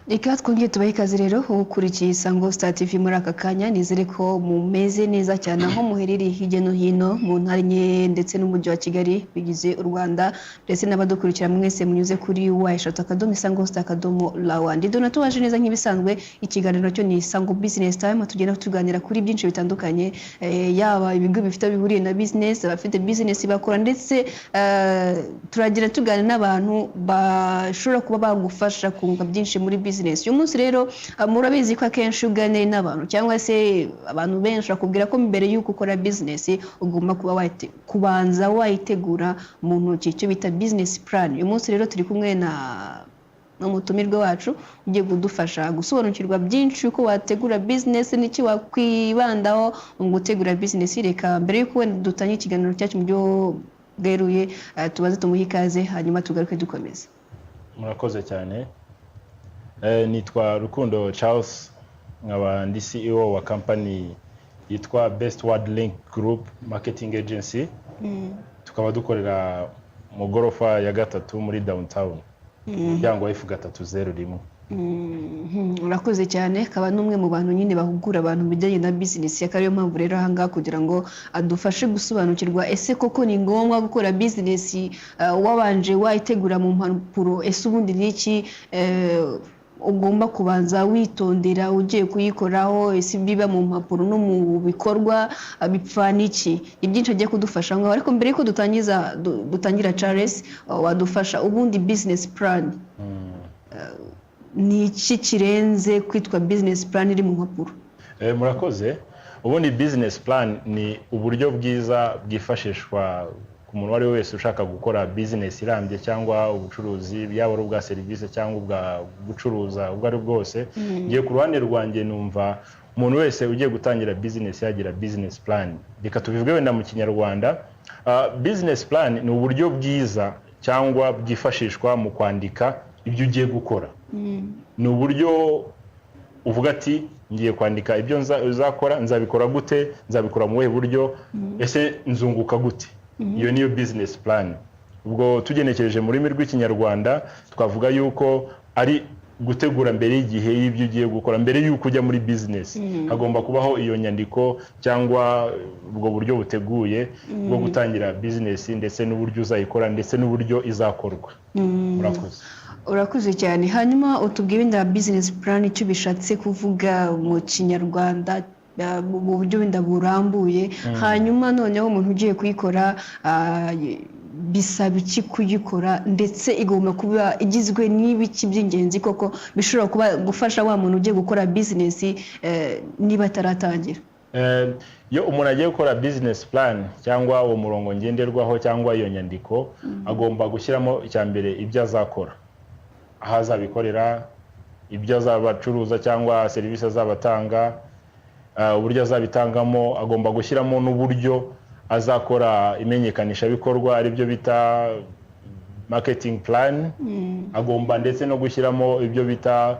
Reka twongeye tubahe ikaze rero ukurikiye Isango Star TV muri aka kanya nizere ko mumeze neza cyane aho muherereye hirya no hino mu ntara nke ndetse n'umujyi wa Kigali bigize u Rwanda ndetse n'abadukurikira mwese munyuze kuri @isango-star.raw. Ndi Donatubashe neza nk'ibisanzwe ikiganiro cyo ni Isango Business Time tugenda tuganira kuri byinshi bitandukanye yaba ibigo bifite bihuriye na business abafite business bakora ndetse turagira tuganira n'abantu bashobora kuba bagufasha kunga byinshi muri business. Uyu munsi rero murabizi ko akenshi uganira n'abantu cyangwa se abantu benshi bakubwira ko mbere y'uko ukora business ugomba kuba kubanza wayitegura mu ntoki cyo bita business plan. Uyu munsi rero turi kumwe n'umutumirwa wacu ugiye kudufasha gusobanukirwa byinshi uko wategura business n'iki wakwibandaho mu gutegura business. Reka mbere y'uko dutanye ikiganiro cyacu mu byo bweruye tubaze tumuhe ikaze hanyuma tugaruke dukomeza. Murakoze cyane. Nitwa Rukundo Charles nkaba ndi CEO wa company yitwa Best Word Link Group Marketing Agency. Tukaba dukorera mu gorofa ya gatatu muri downtown. Umuryango wa F301. Urakoze cyane akaba n'umwe mu bantu nyine bahugura abantu bijyanye na business yakariyo mpamvu rero ahangaha kugira ngo adufashe gusobanukirwa ese koko ni ngombwa gukora business wabanje wayitegura mu mpapuro ese ubundi niki ugomba kubanza witondera ugiye kuyikoraho ese biba mu mpapuro no mu bikorwa bipfana iki ibyinshi agiye kudufasha ngo ariko mbere yuko dutangira Charles wadufasha ubundi business plan ni iki kirenze kwitwa business plan iri mu mpapuro? Murakoze. Ubundi business plan ni uburyo bwiza bwifashishwa ku muntu wari wese ushaka gukora business irambye cyangwa ubucuruzi yaba ari ubwa service cyangwa ubwa gucuruza ubwo ari bwose. Ngiye ku ruhande rwanjye numva umuntu wese ugiye gutangira business yagira business plan. Reka tubivuge wenda mu Kinyarwanda. Business plan ni uburyo bwiza cyangwa bwifashishwa mu kwandika ibyo ugiye gukora. Ni uburyo uvuga ati ngiye kwandika ibyo uzakora nzabikora gute, nzabikora mu buhe buryo, ese nzunguka gute. Iyo niyo business plan. Ubwo tugenekereje mu rurimi rw'Ikinyarwanda twavuga yuko ari gutegura mbere y'igihe y'ibyo ugiye gukora mbere y'uko ujya muri business. Hagomba kubaho iyo nyandiko cyangwa ubwo buryo buteguye bwo gutangira business ndetse n'uburyo uzayikora ndetse n'uburyo izakorwa. Murakoze. Urakoze cyane. Hanyuma utubwire nda business plan icyo bishatse kuvuga mu Kinyarwanda mu buryo wenda burambuye. Hanyuma noneho umuntu ugiye kuyikora bisaba iki kuyikora ndetse igomba kuba igizwe n'ibiki by'ingenzi koko bishobora kuba gufasha wa muntu ugiye gukora business niba ataratangira. Yo umuntu agiye gukora business plan cyangwa uwo murongo ngenderwaho cyangwa iyo nyandiko agomba gushyiramo icyambere ibyo azakora, aho azabikorera, ibyo azabacuruza cyangwa service azabatanga, uburyo azabitangamo. Agomba gushyiramo n'uburyo azakora imenyekanisha bikorwa ari byo bita marketing plan. Agomba ndetse no gushyiramo ibyo bita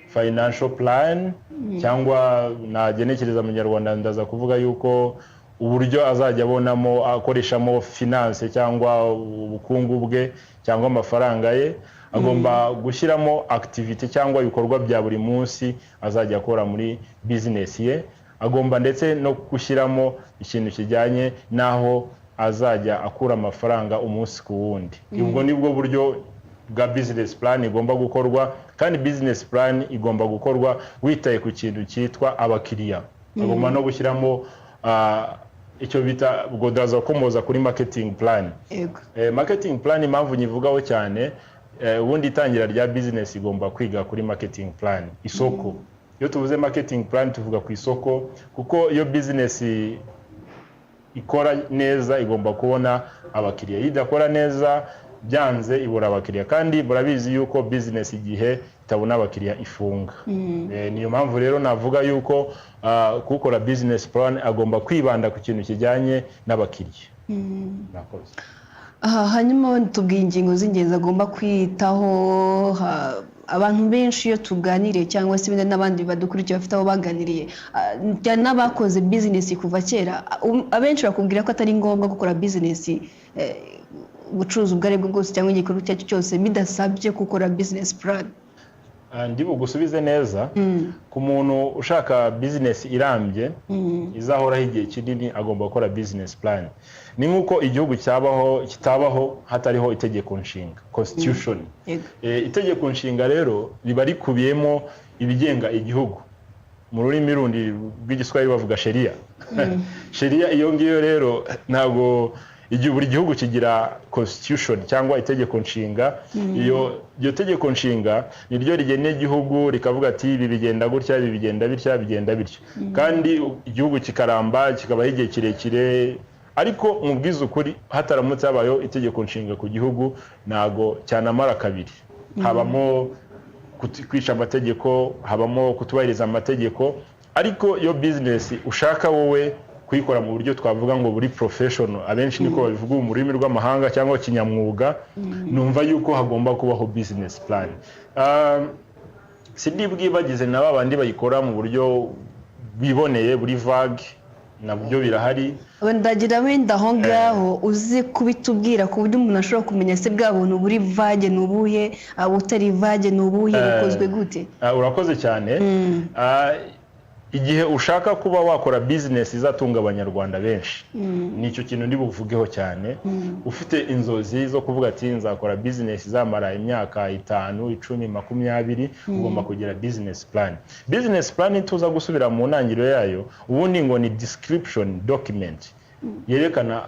financial plan cyangwa nagenekereza mu Nyarwanda ndaza kuvuga yuko uburyo azajya abonamo akoreshamo finance cyangwa ubukungu bwe cyangwa amafaranga ye. Agomba gushyiramo activity cyangwa ibikorwa bya buri munsi azajya akora muri business ye. Agomba ndetse no gushyiramo ikintu kijyanye naho azajya akura amafaranga umunsi ku wundi. Ubwo nibwo buryo bwa business plan igomba gukorwa, kandi business plan igomba gukorwa witaye ku kintu cyitwa abakiriya. Agomba no gushyiramo icyo bita ubwo ndaza komoza kuri marketing plan. Marketing plan impamvu nyivugaho cyane ubundi itangira rya business igomba kwiga kuri marketing plan. Isoko, iyo tuvuze marketing plan tuvuga ku isoko, kuko iyo business ikora neza igomba kubona abakiriya. Idakora neza byanze ibura abakiriya, kandi murabizi yuko business igihe itabona abakiriya ifunga. Niyo mpamvu rero navuga yuko gukora business plan agomba kwibanda ku kintu kijyanye n'abakiriya. Nakoze. Hanyuma tubwiye ingingo z'ingenzi agomba kwitaho. Abantu benshi iyo tuganiriye cyangwa se n'abandi badukurikiye bafite abo baganiriye n'abakoze business kuva kera, abenshi bakubwira ko atari ngombwa gukora business gucuruza ubwo ari bwo bwose cyangwa igikorwa cyose bidasabye gukora business plan. ndi bugusubize neza ku muntu ushaka business irambye izahoraho igihe kinini agomba gukora business plan. Ni nkuko igihugu kitabaho hatariho itegeko nshinga, constitution. Itegeko nshinga rero riba rikubiyemo ibigenga igihugu, mu rurimi rundi rw'igiswahili bavuga sheria. Sheria iyo ngiyo rero ntabwo buri gihugu kigira constitution cyangwa itegeko nshinga. Iyo tegeko nshinga niryo rigena igihugu rikavuga ati ibi bigenda gutya, ibi bigenda bitya, bigenda bityo, kandi igihugu kikaramba kikabaho igihe kirekire. Ariko mu bwiza ukuri hataramutse habayo itegeko nshinga ku gihugu ntago cyanamara kabiri. Habamo kwica amategeko, habamo kutubahiriza amategeko. Ariko iyo business ushaka wowe kuyikora mu buryo twavuga ngo buri professional, abenshi niko babivuga mu rurimi rw'amahanga cyangwa kinyamwuga, numva yuko hagomba kubaho business plan. Sindi bwibagize na babandi bayikora mu buryo biboneye buri vague, nabyo birahari. Ndagira wenda aho ngaho uzi kubitubwira ku buryo umuntu ashobora kumenya se bwa buntu buri vague nubuhe, utari vague nubuhe, bukozwe gute? Urakoze cyane. Igihe ushaka kuba wakora business izatunga abanyarwanda benshi, nicyo kintu ndi buvugeho cyane. Ufite inzozi zo kuvuga ati nzakora business izamara imyaka 5, 10, 20, ugomba kugira business plan. Business plan tuza gusubira mu ntangiriro yayo, ubundi ngo ni description document yerekana,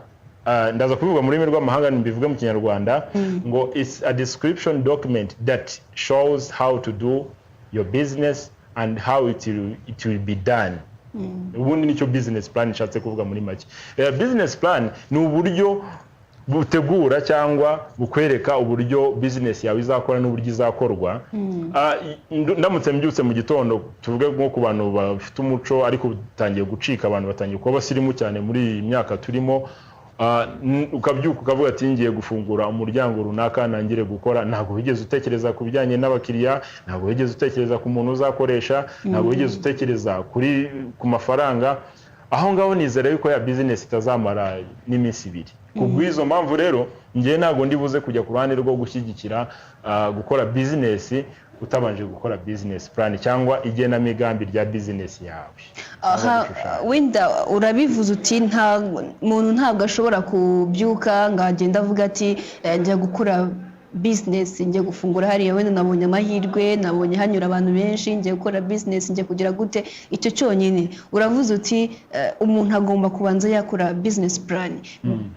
ndaza kubivuga mu rurimi rw'amahanga mbivuge mu Kinyarwanda, ngo it's a description document that shows how to do your business and how it will be done. Ubundi nicyo business plan nshatse kuvuga muri make. Business plan ni uburyo butegura cyangwa bukwereka uburyo business yawe izakora n'uburyo izakorwa. Ndamutse mbyutse mu gitondo, tuvuge nko ku bantu bafite umuco ariko butangiye gucika, abantu batangiye kuba basirimu cyane muri iyi myaka turimo, ukabyuka ukavuga ati ngiye gufungura umuryango runaka nangire gukora, ntabwo wigeze utekereza ku bijyanye n'abakiriya, ntabwo wigeze utekereza ku muntu uzakoresha, ntabwo wigeze utekereza ku mafaranga. Aho ngaho nizera yuko ya business itazamara n'iminsi 2. Kubwizo mpamvu rero ngiye ntabwo ndibuze kujya ku ruhande rwo gushyigikira gukora business utabanje gukora business plan cyangwa igenamigambi rya business yawe. Wenda urabivuze uti nta muntu ntabwo ashobora kubyuka ngagenda avuga ati njya gukora business, njye gufungura hariya, wenda nabonye amahirwe, nabonye hanyura abantu benshi, njye gukora business, njye kugira gute. Icyo cyonyine uravuze uti umuntu agomba kubanza yakora business plan.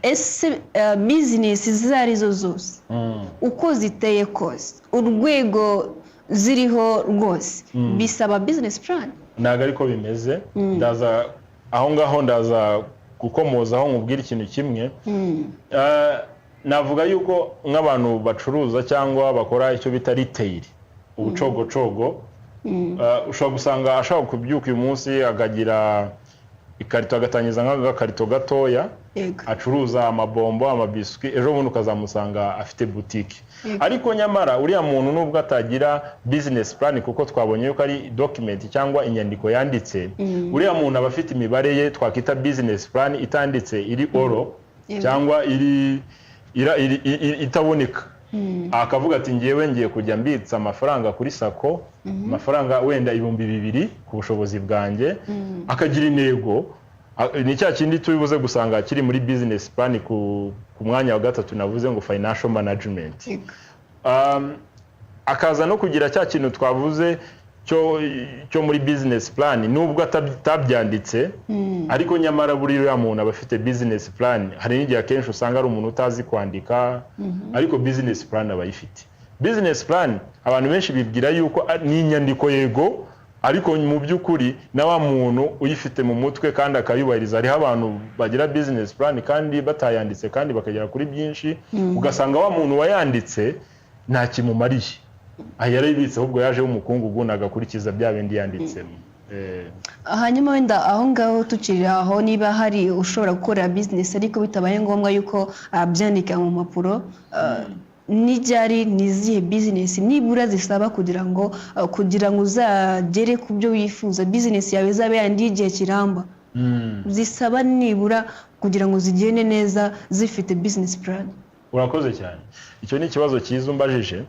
Ese business zarizo zose uko ziteye kose, urwego ziriho rwose, bisaba business plan? Ntago ariko bimeze. Ndaza aho ngaho ndaza gukomozaho nkubwira ikintu kimwe. Navuga yuko nk'abantu bacuruza cyangwa bakora icyo bita retail, ubucogocogo, ushobora gusanga ashaka kubyuka uyu munsi akagira ikarito, agatangiza nk'agakarito gatoya, acuruza amabombo, amabiswi, ejo bundi ukazamusanga afite boutique. Ariko nyamara uriya muntu nubwo atagira business plan, kuko twabonye yuko ari document cyangwa inyandiko yanditse, uriya muntu aba afite imibare ye twakita business plan itanditse, iri oro cyangwa itaboneka. Akavuga ati ngiye kujya mbitsa amafaranga kuri sako, amafaranga wenda 2,000 ku bushobozi bwanjye, akagira intego. Ni cya kindi tubibuze gusanga kiri muri business plan ku mwanya wa 3 navuze ngo financial management. Akaza no kugira cya kintu twavuze cyo muri business plan, nubwo atabyanditse, ariko nyamara buri ya muntu aba afite business plan. Hari n'igihe akenshi usanga ari umuntu utazi kwandika, ariko business plan aba yifite. Business plan abantu benshi bibwira yuko ni inyandiko yego, ariko mu by'ukuri na wa muntu uyifite mu mutwe kandi akayubahiriza. Hariho abantu bagira business plan kandi batayanditse kandi bakagera kuri byinshi, ugasanga wa muntu wayanditse nta kimumariye. Yarabitse ahubwo yaje umukungugu nagakurikiza bya bindi yanditsemo. Hanyuma wenda aho ngaho tukiri aho, niba hari ushobora gukora business ariko bitabaye ngombwa yuko abyandika mu mapuro, nijyari nizihe business nibura zisaba kugira ngo uzagere ku byo wifuza, business yawe zabe yandi igihe kiramba, zisaba nibura kugira ngo zigende neza zifite business plan? Urakoze cyane. Icyo ni ikibazo cyiza umbajije.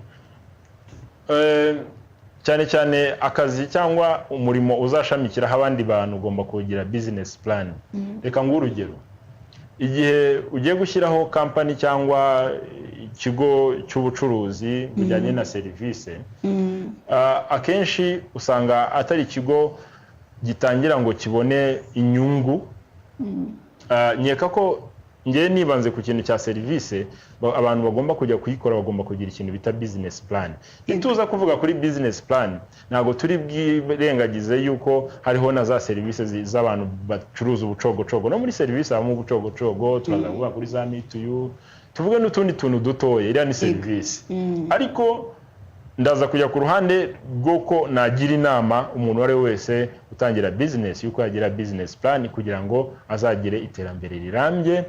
cyane cyane akazi cyangwa umurimo uzashamikiraho abandi bantu ugomba kugira business plan. Reka nguhe urugero, igihe ugiye gushyiraho company cyangwa ikigo cy'ubucuruzi bijyanye na serivisi, akenshi usanga atari ikigo gitangira ngo kibone inyungu. Nyeka ko ngiye nibanze ku kintu cya serivisi, abantu bagomba kujya kuyikora bagomba kugira ikintu bita business plan. Ituza kuvuga kuri business plan, ntago turi bwirengagize yuko hariho na za serivisi z'abantu bacuruza ubucogocogo. No muri serivisi habamo ubucogocogo, turavuga kuri za Me to You, tuvuge n'utundi tuntu dutoye, iriya ni serivisi. Ariko ndaza kujya ku ruhande bw'uko nagira inama umuntu wari wese utangira business yuko yagira business plan kugira ngo azagire iterambere rirambye.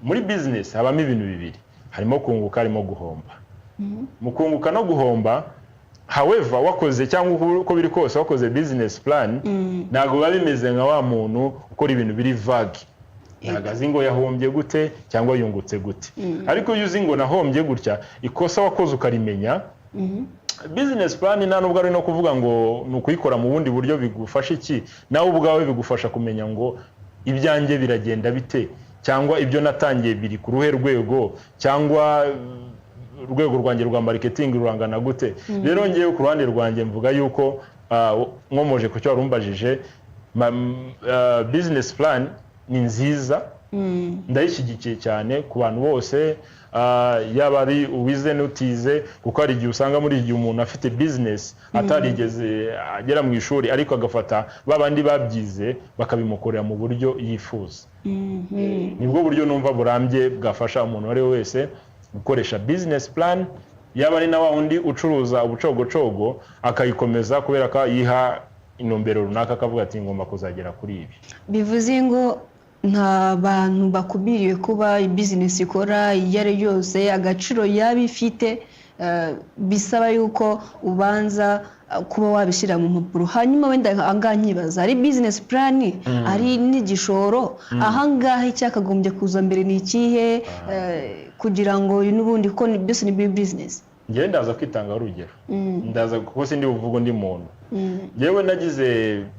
Muri business habamo ibintu bibiri, harimo kunguka, harimo guhomba. Mu kunguka no guhomba, however wakoze cyangwa uko biri kose wakoze business plan, ntago biba bimeze nka wa muntu ukora ibintu biri vague. Ntago azi ngo yahombye gute cyangwa yungutse gute. Ariko iyo uzi ngo nahombye gutya, ikosa wakoze ukarimenya, business plan nta nubwo ari no kuvuga ngo nukuyikora mu bundi buryo bigufasha iki, nawe ubwawe bigufasha kumenya ngo ibyanjye biragenda bite, cyangwa ibyo natangiye biri ku ruhe rwego, cyangwa urwego rwanjye rwa marketing rurangana gute. Rero ngiye ku ruhande rwanjye mvuga yuko nkomoje ku cyo warumbajije, business plan ni nziza, ndayishyigikiye cyane ku bantu bose, yaba ari uwize n'utize, kuko hari igihe usanga muri igihe umuntu afite business atarigeze agera mu ishuri ariko agafata babandi babyize bakabimukorera mu buryo yifuza. Nibwo buryo numva burambye bwafasha umuntu wari wese gukoresha business plan, yaba ari na wa undi ucuruza ubucogocogo akayikomeza kubera ko yiha intumbero runaka akavuga ati ngomba kuzagera kuri ibi. Bivuze ngo nta bantu bakubiriye kuba business ikora iyo ari yose agaciro yabifite, bisaba yuko ubanza kuba wabishyira mu mpapuro. Hanyuma wenda anganyibaza, ari business plan ari n'igishoro, ahangaha icyakagombye kuza mbere ni ikihe, kugira ngo n'ubundi ko byose ni business? Ngiye ndaza kwitanga urugero, ndaza kuko sindi buvuga undi muntu. Yewe nagize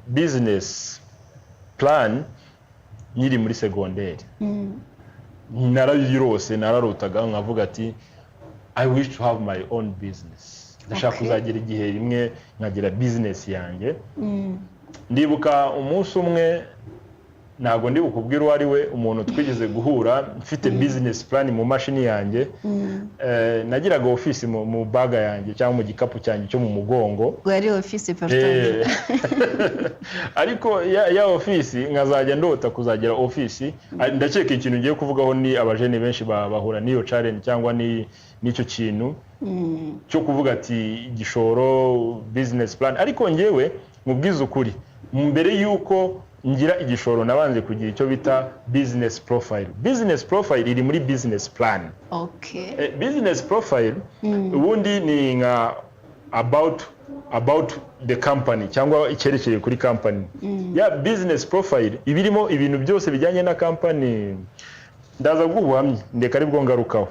business plan nyiri muri segonderi. Narayirose, nararutaga nkavuga ati I wish to have my own business. Ndashaka kuzagira igihe rimwe nkagira business yanjye. Ndibuka umunsi umwe, ntago ndi bukubwira uwo ari we, umuntu twigeze guhura mfite business plan mu mashini yanjye. Nagiraga office mu baga yanjye cyangwa mu gikapu cyanjye cyo mu mugongo. Gwari office partage. Ariko ya office nkazajya ndota kuzagira office. Ndakeka ikintu ngiye kuvugaho ni abajene benshi bahura n'iyo challenge cyangwa n'icyo kintu cyo kuvuga ati igishoro, business plan. Ariko ngewe mubwiza ukuri, mbere yuko ngira igishoro nabanze kugira icyo bita business profile. Business profile iri muri business plan. Business profile ubundi ni nka about the company cyangwa icyerekeye kuri company. Ya business profile ibirimo ibintu byose bijyanye na company. Ndaza guhamya ndeka ari bwo ngarukaho.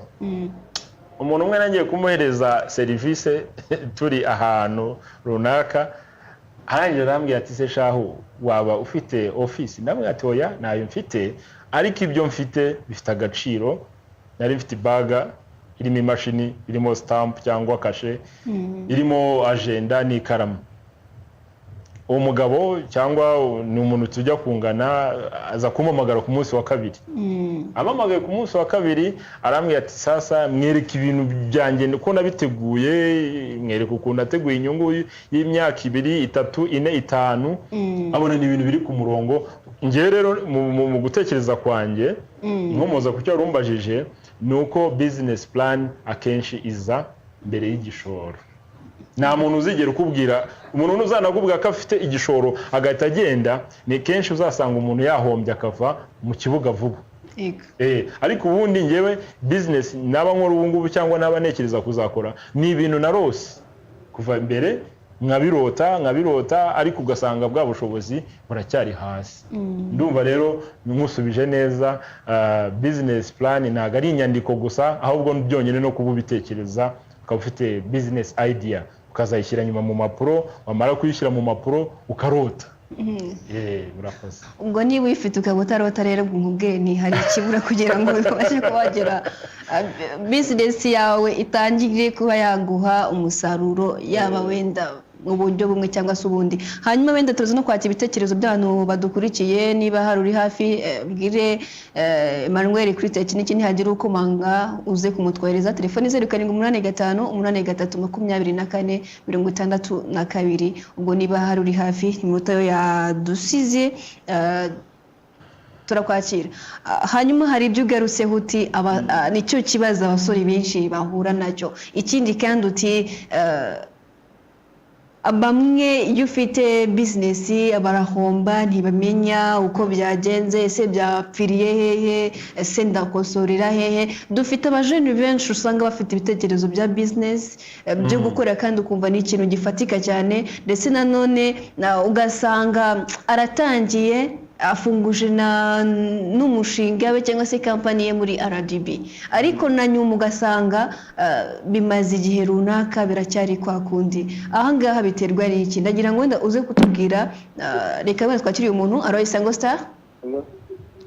Umuntu umwe nangiye kumuhereza service turi ahantu runaka, arangira arambwira ati se shahu waba ufite office? Ndamubwira ati oya nayo mfite, ariko ibyo mfite bifite agaciro. Nari mfite baga irimo imashini, irimo stamp cyangwa kashe, irimo agenda n'ikaramu. Uwo mugabo cyangwa ni umuntu tujya kungana aza kumpamagara ku munsi wa kabiri. Amamagaye ku munsi wa kabiri arambwira ati sasa mwereka ibintu byanjye ko nabiteguye, mwereka ukuntu nateguye inyungu y'imyaka 2, 3, 4, 5. Abona ni ibintu biri ku murongo. Ngiye rero mu gutekereza kwanjye nkomoza ku cyo warumbajije, nuko business plan akenshi iza mbere y'igishoro. Nta muntu uzigera ukubwira, umuntu uzanakubwira ko afite igishoro agahita agenda, ni kenshi uzasanga umuntu yahombye akava mu kibuga vuba. Ariko ubundi ngewe business naba nkora ubu ngubu cyangwa naba nekereza kuzakora, ni ibintu narose kuva mbere, nkabirota ariko ugasanga bwa bushobozi buracyari hasi. Ndumva rero nkusubije neza, business plan ntago ari inyandiko gusa, ahubwo byonyine no kuba ubitekereza ukaba ufite business idea ukazayishyira nyuma mu mapuro, wamara kuyishyira mu mapuro ukarota. Murakoze. Ubwo niba uyifite ukaba utarota rero nkubwire ni hari ikibura kugira ngo ubashe kuhagera business yawe itangire kuba yaguha umusaruro, yaba wenda mu buryo bumwe cyangwa se ubundi. Hanyuma wenda tuzi no kwakira ibitekerezo by'abantu badukurikiye, niba hari uri hafi bwire Emmanuel kuri tekiniki ntihagire ukomanga uze kumutwohereza telefoni 0785832462. ubwo niba hari uri hafi iminota yo yadusize turakwakira. Hanyuma hari ibyo ugarutseho uti nicyo kibazo abasore benshi bahura nacyo. Ikindi kandi uti bamwe iyo ufite business barahomba ntibamenya uko byagenze, ese byapfiriye hehe, ese ndakosorera hehe. Dufite abajene benshi usanga bafite ibitekerezo bya business byo gukora kandi ukumva ni ikintu gifatika cyane, ndetse nanone ugasanga aratangiye afunguje n'umushinga we cyangwa se kampani ye muri RDB, ariko na nyuma ugasanga bimaze igihe runaka biracyari kwa kundi. Ahangaha biterwa n'iki? Ndagira ngo wenda uze kutubwira. Reka wenda twakiriye umuntu. Alo, Isango Star,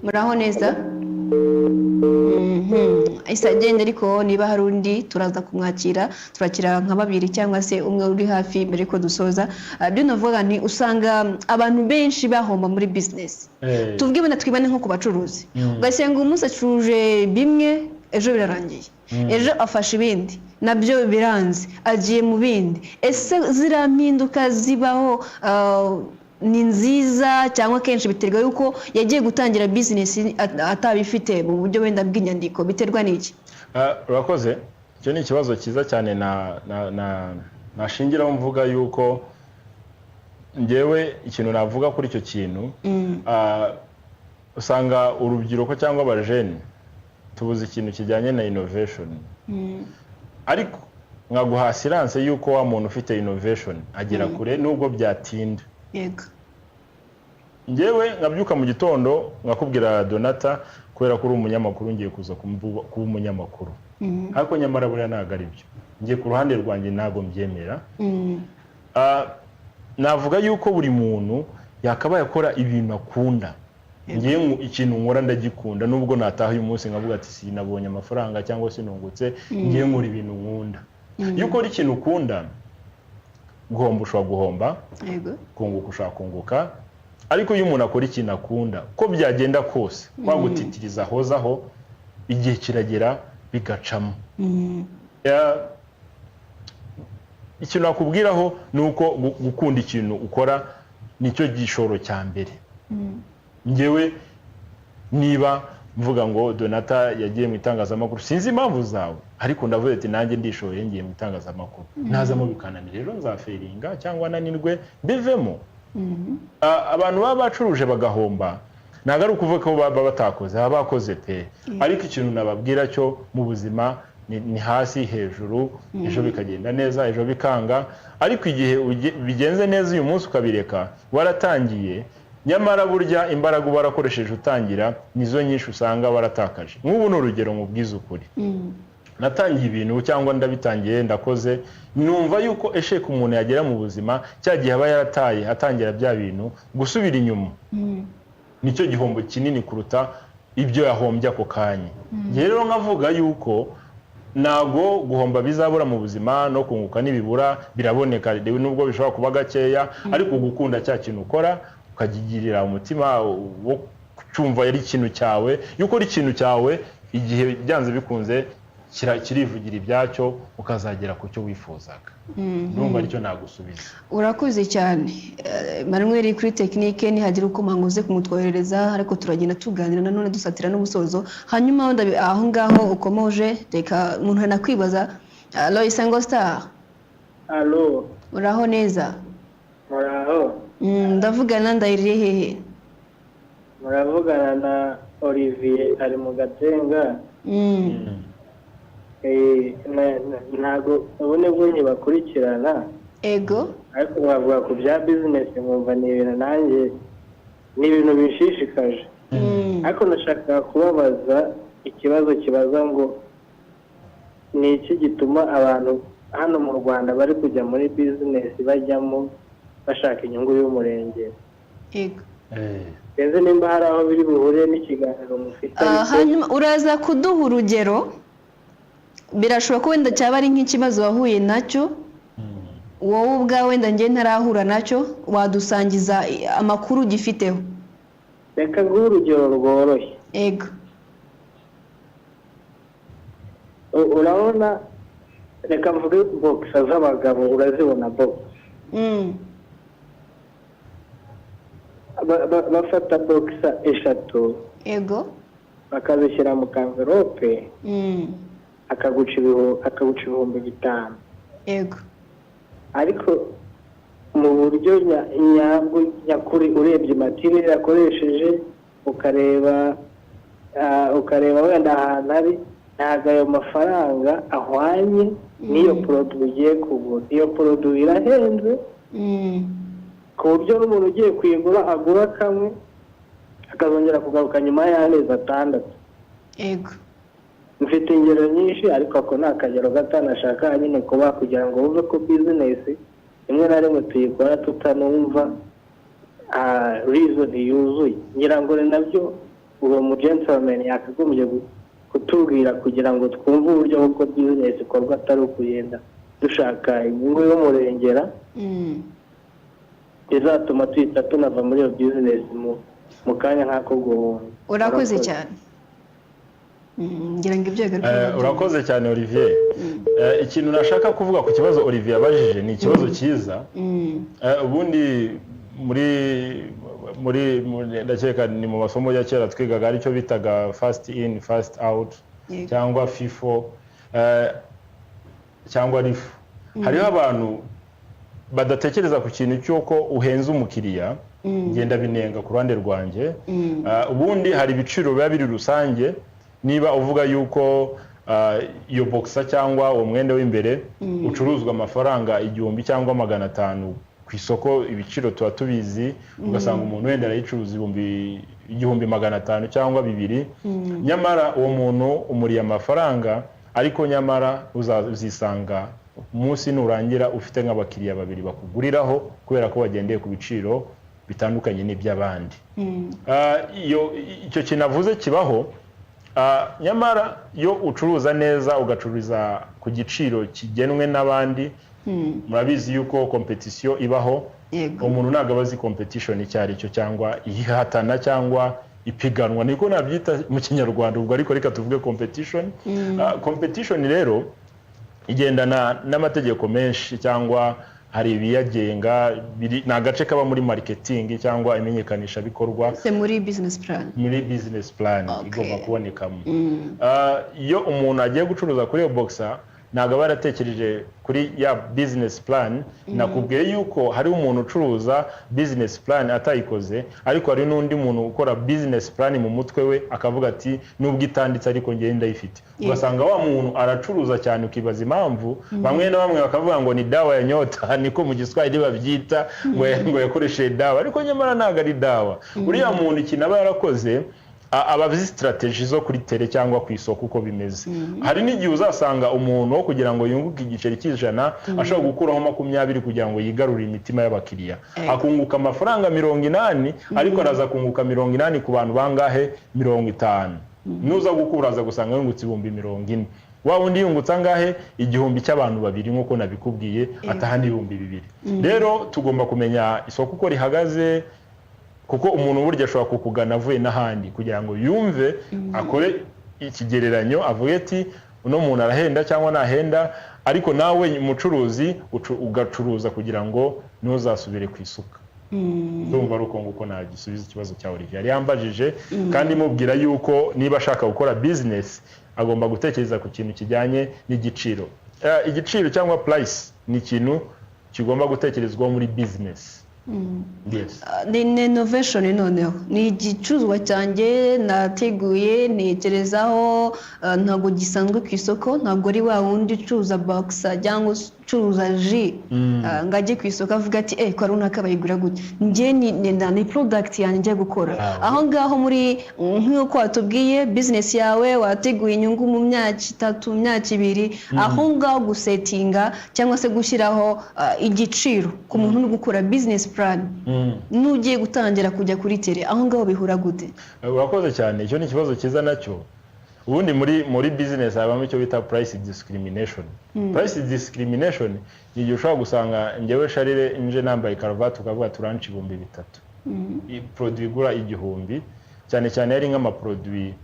muraho neza? Isa genda, ariko niba hari undi turaza kumwakira, turakira nka babiri cyangwa se umwe uri hafi mbere ko dusoza. Byo navuga ni usanga abantu benshi bahomba muri business. Tuvuge wenda twibane nko ku bacuruzi, ugasanga umunsi acuruje bimwe, ejo birarangiye, ejo afashe ibindi nabyo biranze, agiye mu bindi. Ese ziriya mpinduka zibaho ni nziza cyangwa kenshi biterwa yuko yagiye gutangira business atabifite mu buryo wenda bw'inyandiko? Biterwa n'iki? Urakoze. Icyo ni ikibazo cyiza cyane nashingiraho mvuga yuko ngewe ikintu navuga kuri icyo kintu, usanga urubyiruko cyangwa abajene tubuze ikintu kijyanye na innovation, ariko nkaguha assurance yuko wa muntu ufite innovation agera kure nubwo byatinda. Yego. Ngewe ngabyuka mu gitondo ngakubwira Donata, kubera ko uri umunyamakuru ngiye kuza kuba umunyamakuru, ariko nyamara buriya ntago ari byo. Ngiye ku ruhande rwanjye ntago mbyemera. Navuga yuko buri muntu yakabaye akora ibintu akunda. Ngiye ikintu nkora ndagikunda, nubwo nataha uyu munsi nkavuga ati sinabonye amafaranga cyangwa se nungutse, ngiye nkora ibintu nkunda. Iyo ukora ikintu ukunda, guhomba ushobora guhomba, kunguka ushobora kunguka, ariko iyo umuntu akora ikintu akunda, ko byagenda kose wagutitiriza hozaho, igihe kiragera bigacamo. Ikintu nakubwiraho ni uko gukunda ikintu ukora nicyo gishoro cya mbere. Ngewe niba mvuga ngo Donata yagiye mu itangazamakuru, sinzi impamvu zawe, ariko ndavuga ati nanjye ndishoye ngiye mu itangazamakuru, nazamo bikananira, rero nzaferinga cyangwa nanirwe bivemo. Abantu baba bacuruje bagahomba, ntago ari ukuvuga ko baba batakoze, baba bakoze pe, ariko ikintu nababwira cyo mu buzima ni hasi hejuru, ejo bikagenda neza, ejo bikanga, ariko igihe bigenze neza uyu munsi ukabireka waratangiye, nyamara burya imbaraga barakoresheje utangira nizo nyinshi usanga waratakaje. Nk'ubu ni urugero mubwiza ukuri, natangiye ibintu cyangwa ndabitangiye ndakoze, numva yuko esheka umuntu yagera mu buzima cyagiye aba yarataye atangira bya bintu, gusubira inyuma nicyo gihombo kinini kuruta ibyo yahombye ako kanya. Rero nkavuga yuko nago guhomba bizabura mu buzima no kunguka nibibura biraboneka, nubwo bishobora kuba gakeya, ariko gukunda cya kintu ukora ukagigirira umutima wo cyumva yari ikintu cyawe, yuko ari ikintu cyawe, igihe byanze bikunze kirivugira ibyacyo ukazagera ku cyo wifuzaga. Ndumva aricyo nagusubiza. Urakoze cyane Emmanuel kuri tekinike, ntihagira uko manguze kumutwoherereza, ariko turagenda tuganira nanone dusatira n'umusozo. Hanyuma aho ngaho ukomoje, reka umuntu anakwibaza. Alo, Isango Star. Alo. Uraho neza? Muraho. Ndavugana ndayiriye hehe? Muravugana na Olivier ari mu Gatenga. Ntago ubone bwonye bakurikirana. Ego. Ariko bavuga ku bya business, mwumva ni ibintu nanjye ni ibintu bishishikaje. Ariko nashaka kubabaza ikibazo kibaza ngo ni iki gituma abantu hano mu Rwanda bari kujya muri business bajyamo bashaka inyungu y'umurenge. Yego. Sinzi nimba hari aho biri buhure n'ikiganiro mufite. Hanyuma uraza kuduha urugero, birashoboka ko wenda cyaba ari nk'ikibazo wahuye nacyo wowe ubwawe wenda njye ntarahura nacyo, wadusangiza amakuru gifiteho. Reka nguhe urugero rworoshye. Yego. Urabona, reka mvuge boxer z'abagabo, urazibona box. Bafata boxer eshatu. Yego. Bakazishyira mu kanverope. Akaguca ibihumbi 5. Yego. Ariko mu buryo nyakuri urebye material yakoresheje ukareba wenda ahantu ari, ntabwo ayo mafaranga ahwanye n'iyo produit ugiye kugura. Iyo produit irahenze ku buryo n'umuntu ugiye kuyigura agura kamwe akazongera kugaruka nyuma y'amezi 6. Yego. Mfite ingero nyinshi ariko ako ni akagero gato nashaka nyine kuba kugira ngo wumve ko business rimwe na rimwe tuyikora tutanumva reason yuzuye. Ngira ngo nabyo uwo mu gentleman yakagombye kutubwira kugira ngo twumve uburyo bwo business ikorwa atari ukugenda dushaka inyungu y'umurengera izatuma tuhita tunava muri iyo business mu kanya nk'ako guhunga. Urakoze cyane. Ngira ngo ibyo urakoze cyane Olivier. Ikintu nashaka kuvuga ku kibazo Olivier abajije ni ikibazo cyiza. Ubundi muri ndakeka ni mu masomo ya kera twigaga aricyo bitaga fast in fast out cyangwa FIFO cyangwa RIFO. Hariho abantu badatekereza ku kintu cy'uko uhenze umukiriya, ngenda binenga ku ruhande rwanjye. Ubundi hari ibiciro biba biri rusange. Niba uvuga yuko iyo boxer cyangwa uwo mwenda w'imbere ucuruzwa amafaranga 1000 cyangwa 500 ku isoko, ibiciro tuba tubizi, ugasanga umuntu wenda arayicuruza 1500 cyangwa 2000, nyamara uwo muntu umuriye amafaranga, ariko nyamara uzisanga umunsi nurangira ufite nk'abakiriya 2 bakuguriraho kubera ko wagendeye ku biciro bitandukanye n'iby'abandi. Icyo kinavuze kibaho. Nyamara yo ucuruza neza ugacururiza ku giciro kigenwe n'abandi, murabizi yuko competition ibaho. Umuntu ntabwo abazi competition icyari cyo cyangwa ihatana cyangwa ipiganwa, niko nabyita mu Kinyarwanda ubwo, ariko reka tuvuge competition. Competition rero igendana n'amategeko menshi cyangwa hari ibiyagenga, na gace kaba muri marketing cyangwa imenyekanisha bikorwa muri business plan. Muri business plan igomba kubonekamo. Iyo umuntu agiye gucuruza kuri iyo boxer ntabwo baratekereje kuri ya business plan. Nakubwiye yuko hari umuntu ucuruza business plan atayikoze, ariko hari n'undi muntu ukora business plan mu mutwe we akavuga ati nubwo itanditse ariko ngende ndayifite. Ugasanga wa muntu aracuruza cyane ukibaza impamvu. Bamwe na bamwe bakavuga ngo ni dawa ya nyota, niko mu Giswahili babyita, ngo yakoresheje dawa, ariko nyamara ntabwo ari dawa. Uriya muntu ikintu aba yarakoze abazi strategy zo kuri tele cyangwa ku isoko uko bimeze. Hari n'igihe uzasanga umuntu wo kugira ngo yunguke igiceri cy'ijana ashobora gukuraho 20 kugira ngo yigarurire imitima y'abakiriya, akunguka amafaranga 80, ariko araza kunguka 80 ku bantu bangahe 50. Nuza gukuraza gusanga yungutse 40,000. Wa wundi yungutse angahe 1000 cy'abantu 2 nkuko nabikubwiye, atahandi 2000. Rero tugomba kumenya isoko uko rihagaze, kuko umuntu burya ashobora kukugana avuye n'ahandi kugira ngo yumve akore ikigereranyo, avuge ati uno muntu arahenda cyangwa nahenda, ariko nawe umucuruzi ugacuruza kugira ngo ntuzasubire ku isuka. Ndumva ari uko nguko nagisubiza ikibazo cya Olivier yari yambajije, kandi mubwira yuko niba ashaka gukora business agomba gutekereza ku kintu kijyanye n'igiciro. Igiciro cyangwa price ni ikintu kigomba gutekerezwaho muri business. Yes. ni innovation noneho ni igicuruzwa cyanjye nateguye ntekerezaho ntabwo gisanzwe ku isoko ntabwo ari wa wundi ucuruza boxa cyangwa ucuruza ji ngo ajye ku isoko avuga ati ko runaka bayigura gute njye ni product yanjye njya gukora aho ngaho muri nk'uko watubwiye business yawe wateguye inyungu mu myaka 3 myaka 2 aho ngaho gusetinga cyangwa se gushyiraho igiciro ku muntu uri gukora business plan n'ugiye gutangira kujya kuri tele aho ngaho bihura gute urakoze cyane icyo ni ikibazo cyiza nacyo ubundi muri business habamo icyo bita price discrimination price discrimination ni igihe ushobora gusanga njyewe Charire nje nambaye karuvati ukavuga turanci 3,000 produit igura 1,000 cyane cyane ari nk'amaproduit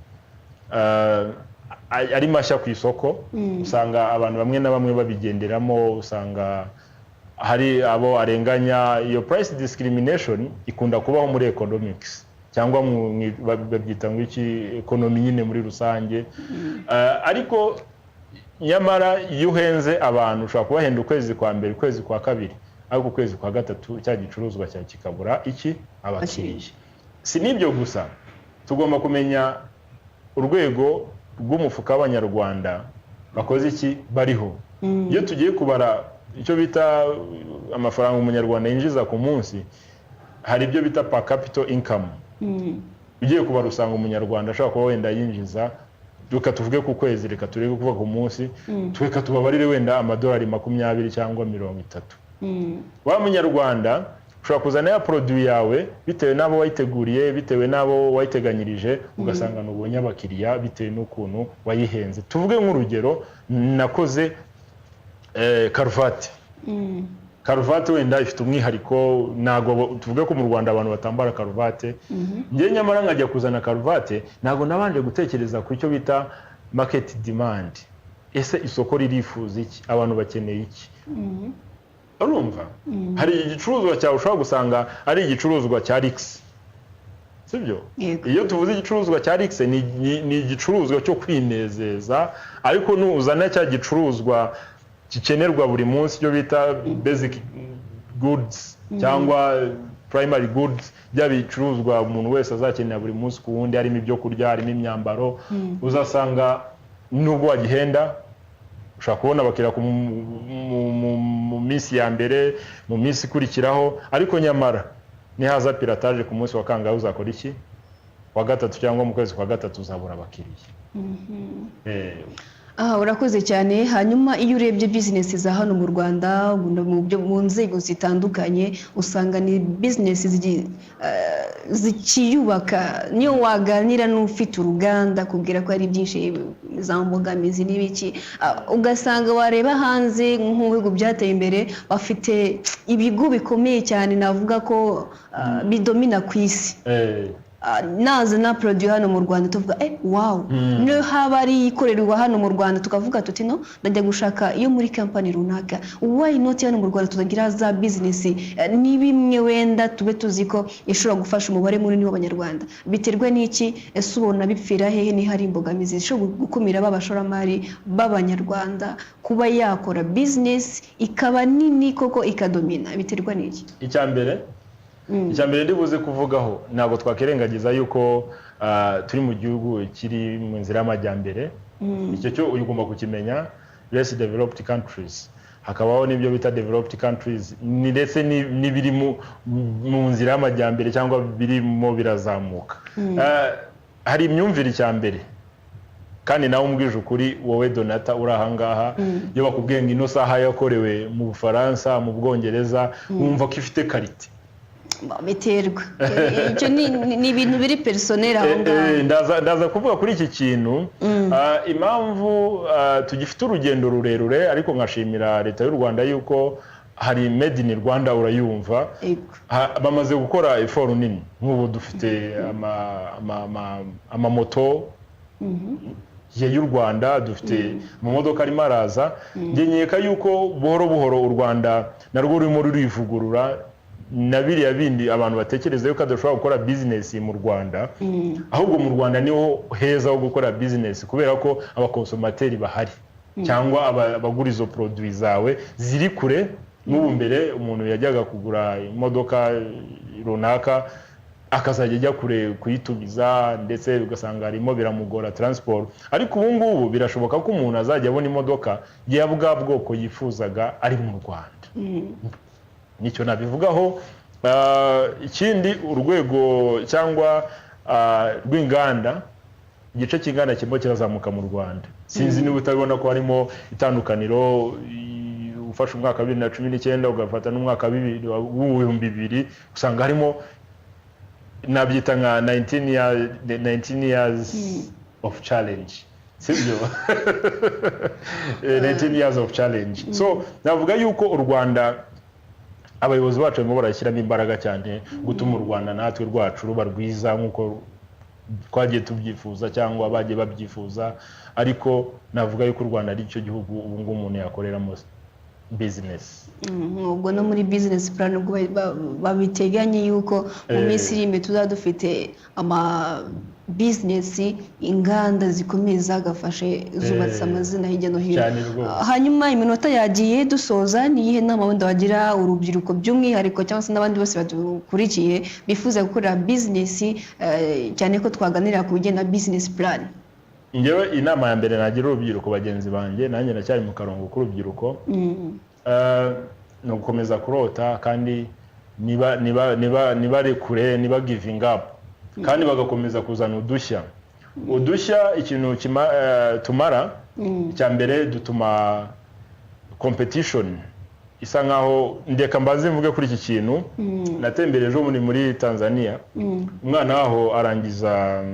ari mashya ku isoko usanga abantu bamwe na bamwe babigenderamo usanga hari abo arenganya iyo price discrimination ikunda kubaho muri economics cyangwa babyita ngo iki economy nyine muri rusange ariko nyamara iyo uhenze abantu ushobora kubahenda ukwezi kwa mbere ukwezi kwa kabiri ariko ukwezi kwa gatatu cya gicuruzwa cya kikabura iki abakiriya si nibyo gusa tugomba kumenya urwego rw'umufuka w'abanyarwanda bakoze iki bariho iyo tugiye kubara icyo bita amafaranga umunyarwanda yinjiza ku munsi hari ibyo bita per capita income ugiye kubara usanga umunyarwanda ashobora kuba wenda yinjiza duka tuvuge ku kwezi reka turebe kuva ku munsi tweka tubabarire wenda amadolari 20 cyangwa 30 wa munyarwanda ushobora kuzana ya produit yawe bitewe n'abo wayiteguriye bitewe n'abo wayiteganyirije ugasanga nubonye abakiriya bitewe n'ukuntu wayihenze tuvuge nk'urugero nakoze karuvati karuvati wenda ifite umwihariko nago tuvuge ko mu Rwanda abantu batambara karuvati ngiye nyamara nkajya kuzana karuvati nago nabanje gutekereza ku cyo bita market demand ese isoko ririfuza iki abantu bakeneye iki urumva hari igicuruzwa cyawe ushobora gusanga ari igicuruzwa cya Rix sibyo iyo tuvuze igicuruzwa cya Rix ni igicuruzwa cyo kwinezeza ariko nuzana cya gicuruzwa kikenerwa buri munsi cyo bita basic goods cyangwa primary goods byabicuruzwa umuntu wese azakenera buri munsi ku wundi harimo ibyo kurya harimo imyambaro uzasanga nubwo wagihenda ushaka kubona bakira mu minsi ya mbere mu minsi ikurikiraho ariko nyamara nihaza piratage ku munsi wa kangahe uzakora iki wa gatatu cyangwa mu kwezi kwa gatatu uzabura abakiriya urakoze cyane hanyuma iyo urebye business za hano mu Rwanda mu nzego zitandukanye usanga ni business zikiyubaka niyo waganira n'ufite uruganda kubwira ko ari byinshi za mbogamizi n'ibiki ugasanga wareba hanze nk'ubigo byateye imbere bafite ibigo bikomeye cyane navuga ko bidomina ku isi naza na produit hano mu Rwanda tuvuga wow no haba ari ikorerwa hano mu Rwanda tukavuga tuti no ndajya gushaka iyo muri company runaka why not hano mu Rwanda tuzagira za business ni bimwe wenda tube tuziko ishobora gufasha umubare munini w'abanyarwanda biterwa n'iki ese ubona bipfira hehe ni hari imbogamizi ishobora gukumira babashoramari b'abanyarwanda kuba yakora business ikaba nini koko ikadomina biterwa n'iki icyambere ndibuze kuvugaho ntabwo twakirengagiza yuko turi mu gihugu kiri mu nzira y'amajyambere icyo cyo ugomba kukimenya less developed countries hakabaho n'ibyo bita developed countries ndetse n'ibiri mu nzira y'amajyambere cyangwa birimo birazamuka hari imyumvire icyambere kandi nawe umbwije ukuri wowe Donata uri ahangaha iyo bakubwiye ngo ino saha yakorewe mu Bufaransa mu Bwongereza wumva ko ifite karite biterwa icyo ni ibintu biri personnel aho ngaho ndaza kuvuga kuri iki kintu impamvu tugifite urugendo rurerure ariko nkashimira leta y'u Rwanda yuko hari made in Rwanda urayumva bamaze gukora effort nini nk'ubu dufite amamoto y'u Rwanda dufite mu modoka arimo araza ngenyeka yuko buhoro buhoro u Rwanda narwo rurimo rurivugurura na biriya bindi abantu batekereza yuko adashobora gukora business mu Rwanda ahubwo mu Rwanda niho heza ho gukora business kubera ko abakonsomateri bahari cyangwa abagura izo produits zawe ziri kure n'ubu mbere umuntu yajyaga kugura imodoka runaka akazajya ajya kure kuyitumiza ndetse ugasanga harimo biramugora transport, ariko ubu ngubu birashoboka ko umuntu azajya abona imodoka ya bwa bwoko yifuzaga ari mu Rwanda. Nicyo nabivugaho. Ikindi urwego cyangwa rw'inganda, igice cy'inganda kimwe kirazamuka mu Rwanda. Sinzi niba utabibona ko harimo itandukaniro, ufashe umwaka 2019 ugafata n'umwaka 2000 usanga harimo nabyita nka 19 years of challenge, sibyo? 19 years of challenge. So navuga yuko u Rwanda abayobozi bacu barimo barashyiramo imbaraga cyane gutuma u Rwanda natwe rwacu ruba rwiza nk'uko twagiye tubyifuza cyangwa bagiye babyifuza, ariko navuga yuko u Rwanda ari cyo gihugu ubu ngubu umuntu yakoreramo business. Ubwo no muri business plan ubwo babiteganye yuko mu minsi iri imbere tuzadufite ama business inganda zikomeza gafashe zubatse amazina hirya no hino. Hanyuma iminota yagiye dusoza, ni yihe nama wenda wagira urubyiruko by'umwihariko cyangwa se n'abandi bose badukurikiye bifuza gukora business, cyane ko twaganira ku bijyanye na business plan? Ngewe inama ya mbere nagira urubyiruko bagenzi banjye, nanjye ndacyari mu karongo k'urubyiruko, no gukomeza kurota kandi niba rekure, niba giving up, kandi bagakomeza kuzana udushya. Ikintu tumara cya mbere dutuma competition isa nkaho, ndeka mbaze mvuge kuri iki kintu. Natembereje muri Tanzania, umwana waho arangiza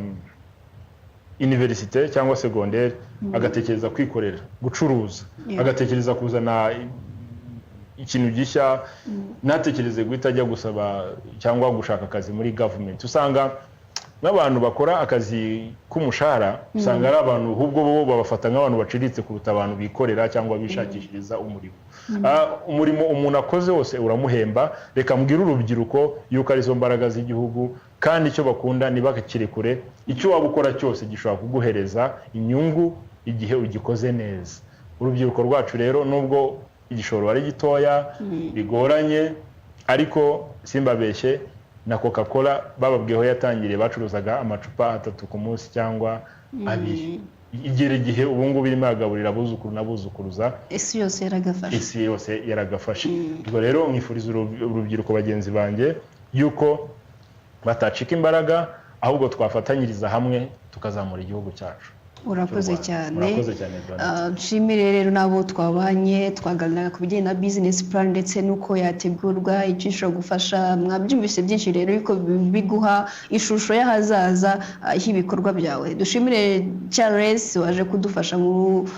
universite cyangwa secondaire agatekereza kwikorera, gucuruza, agatekereza kuzana ikintu gishya, natekereze guhita ajya gusaba cyangwa gushaka akazi muri government. Usanga n'abantu bakora akazi k'umushahara usanga ari abantu ahubwo bo babafata nk'abantu baciritse kuruta abantu bikorera cyangwa bishakishiriza umurimo. Umurimo umuntu akoze wose uramuhemba. Reka mbwira urubyiruko yuko ari zo mbaraga z'igihugu, kandi icyo bakunda ntibakire kure. Icyo waba ukora cyose gishobora kuguhereza inyungu igihe ugikoze neza. Urubyiruko rwacu rero nubwo igishoro ari gitoya bigoranye, ariko simbabeshye na Coca-Cola bababwiyeho yatangiriye bacuruzaga amacupa 3 ku munsi cyangwa 2. Igere gihe ubu ngubu irimo agaburira abuzukuru n'abuzukuruza, isi yose yaragafashe. Ubwo rero mwifuriza urubyiruko bagenzi banjye yuko batacika imbaraga, ahubwo twafatanyiriza hamwe tukazamura igihugu cyacu. Urakoze cyane. Nshimire rero nabo twabanye twaganira ku bijyanye na business plan ndetse nuko yategurwa, icyo ishobora gufasha. Mwabyumvise byinshi rero yuko biguha ishusho y'ahazaza y'ibikorwa byawe. Dushimire Charles waje kudufasha mu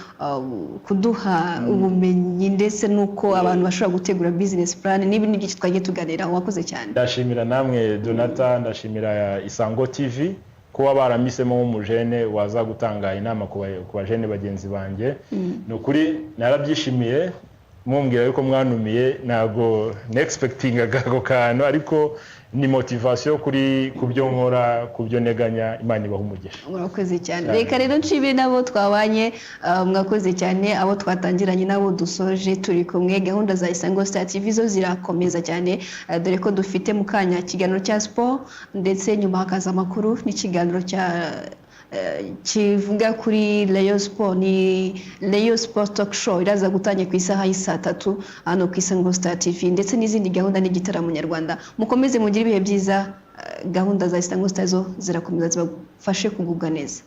kuduha ubumenyi ndetse nuko abantu bashobora gutegura business plan n'ibindi byinshi twagiye tuganira. Wakoze cyane. Ndashimira namwe Donata, ndashimira Isango TV kuba baramisemo umujene waza gutanga inama ku bajene bagenzi banjye. Nukuri narabyishimiye, mumbwira yuko mwanumiye, nago expectingaga ako kantu, ariko ni motivation kuri kubyo nkora, kubyo neganya. Imana ibaha umugisha. Murakoze cyane. Reka rero nshimire nabo twabanye, mwakoze cyane. Abo twatangiranye nabo dusoje turi kumwe. Gahunda za Isango Star TV zo zirakomeza cyane, dore ko dufite mu kanya ikiganiro cya sport, ndetse nyuma hakaza amakuru n'ikiganiro cya kivuga kuri Rayon Sport. Ni Rayon Sport Talk Show iraza gutangira ku isaha y'isa 3 hano ku Isango Star TV, ndetse n'izindi gahunda n'igitaramo nyarwanda. Mukomeze mugire ibihe byiza. Gahunda za Isango Star zo zirakomeza zibafashe kugubwa neza.